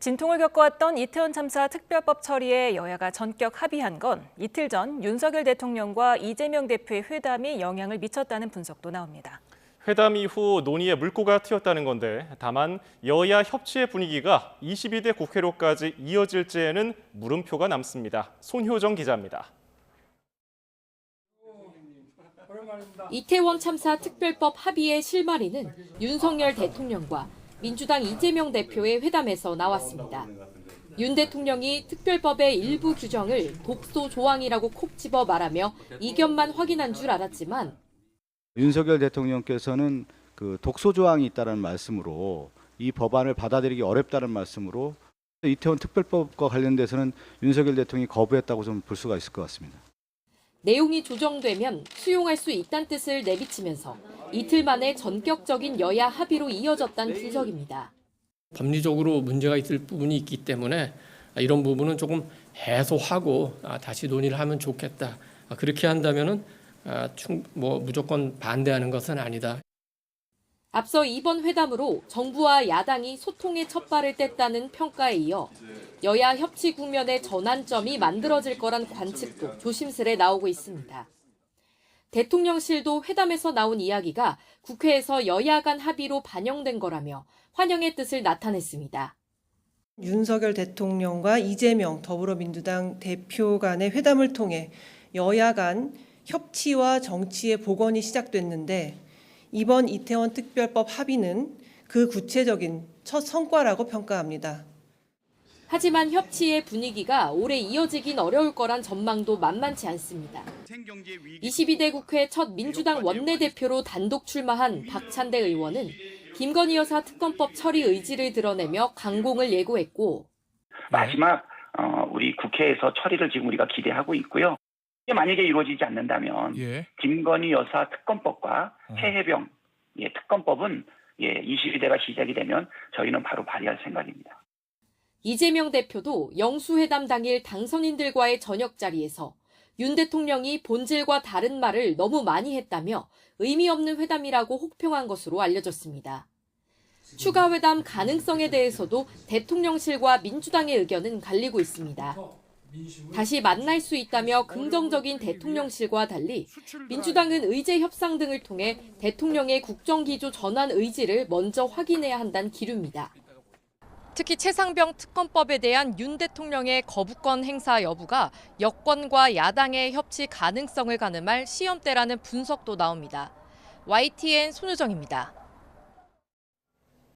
진통을 겪어왔던 이태원 참사 특별법 처리에 여야가 전격 합의한 건 이틀 전 윤석열 대통령과 이재명 대표의 회담이 영향을 미쳤다는 분석도 나옵니다. 회담 이후 논의에 물꼬가 튀었다는 건데 다만 여야 협치의 분위기가 22대 국회로까지 이어질지에는 물음표가 남습니다. 손효정 기자입니다. 이태원 참사 특별법 합의의 실마리는 윤석열 대통령과 민주당 이재명 대표의 회담에서 나왔습니다. 윤 대통령이 특별법의 일부 규정을 독소 조항이라고 콕 집어 말하며 이견만 확인한 줄 알았지만 윤석열 대통령께서는 그 독소 조항이 있다는 말씀으로 이 법안을 받아들이기 어렵다는 말씀으로 이태원 특별법과 관련돼서는 윤석열 대통령이 거부했다고 좀 볼 수가 있을 것 같습니다. 내용이 조정되면 수용할 수 있다는 뜻을 내비치면서 이틀 만에 전격적인 여야 합의로 이어졌다는 분석입니다. 법리적으로 문제가 있을 부분이 있기 때문에 이런 부분은 조금 해소하고 다시 논의를 하면 좋겠다. 그렇게 한다면은 무조건 반대하는 것은 아니다. 앞서 이번 회담으로 정부와 야당이 소통의 첫 발을 뗐다는 평가에 이어 여야 협치 국면의 전환점이 만들어질 거란 관측도 조심스레 나오고 있습니다. 대통령실도 회담에서 나온 이야기가 국회에서 여야 간 합의로 반영된 거라며 환영의 뜻을 나타냈습니다. 윤석열 대통령과 이재명 더불어민주당 대표 간의 회담을 통해 여야 간 협치와 정치의 복원이 시작됐는데 이번 이태원 특별법 합의는 그 구체적인 첫 성과라고 평가합니다. 하지만 협치의 분위기가 오래 이어지긴 어려울 거란 전망도 만만치 않습니다. 22대 국회 첫 민주당 원내대표로 단독 출마한 박찬대 의원은 김건희 여사 특검법 처리 의지를 드러내며 강공을 예고했고 마지막 우리 국회에서 처리를 지금 우리가 기대하고 있고요. 만약에 이루어지지 않는다면 김건희 여사 특검법과 최혜병 특검법은 22대가 시작이 되면 저희는 바로 발의할 생각입니다. 이재명 대표도 영수회담 당일 당선인들과의 저녁 자리에서 윤 대통령이 본질과 다른 말을 너무 많이 했다며 의미 없는 회담이라고 혹평한 것으로 알려졌습니다. 추가 회담 가능성에 대해서도 대통령실과 민주당의 의견은 갈리고 있습니다. 다시 만날 수 있다며 긍정적인 대통령실과 달리 민주당은 의제 협상 등을 통해 대통령의 국정기조 전환 의지를 먼저 확인해야 한다는 기류입니다. 특히 최상병 특검법에 대한 윤 대통령의 거부권 행사 여부가 여권과 야당의 협치 가능성을 가늠할 시험대라는 분석도 나옵니다. YTN 손효정입니다.